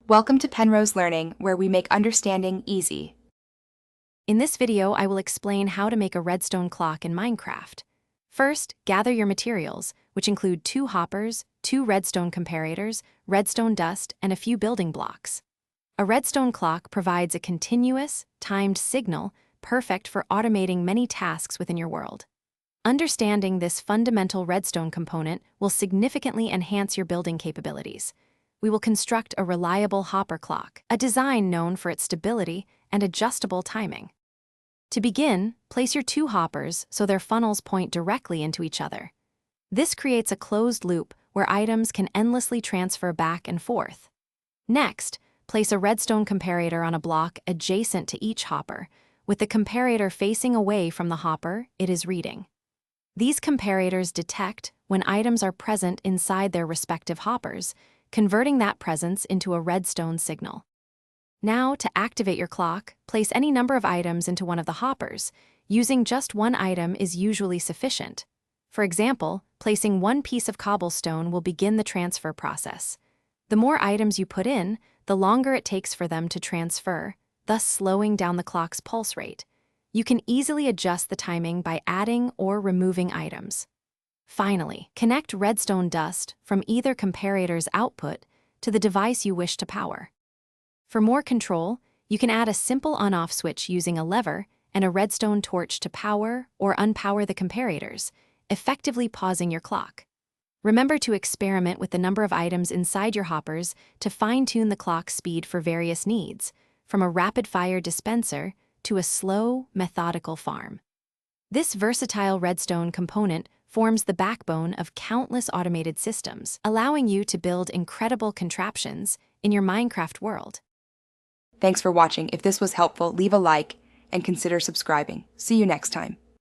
Welcome to Penrose Learning, where we make understanding easy. In this video, I will explain how to make a redstone clock in Minecraft. First, gather your materials, which include 2 hoppers, 2 redstone comparators, redstone dust, and a few building blocks. A redstone clock provides a continuous, timed signal perfect for automating many tasks within your world. Understanding this fundamental redstone component will significantly enhance your building capabilities. We will construct a reliable hopper clock, a design known for its stability and adjustable timing. To begin, place your 2 hoppers so their funnels point directly into each other. This creates a closed loop where items can endlessly transfer back and forth. Next, place a redstone comparator on a block adjacent to each hopper, with the comparator facing away from the hopper it is reading. These comparators detect when items are present inside their respective hoppers, converting that presence into a redstone signal. Now, to activate your clock, place any number of items into one of the hoppers. Using just one item is usually sufficient. For example, placing 1 piece of cobblestone will begin the transfer process. The more items you put in, the longer it takes for them to transfer, thus slowing down the clock's pulse rate. You can easily adjust the timing by adding or removing items. Finally, connect redstone dust from either comparator's output to the device you wish to power. For more control, you can add a simple on-off switch using a lever and a redstone torch to power or unpower the comparators, effectively pausing your clock. Remember to experiment with the number of items inside your hoppers to fine-tune the clock's speed for various needs, from a rapid-fire dispenser to a slow, methodical farm. This versatile redstone component forms the backbone of countless automated systems, allowing you to build incredible contraptions in your Minecraft world. Thanks for watching. If this was helpful, leave a like and consider subscribing. See you next time.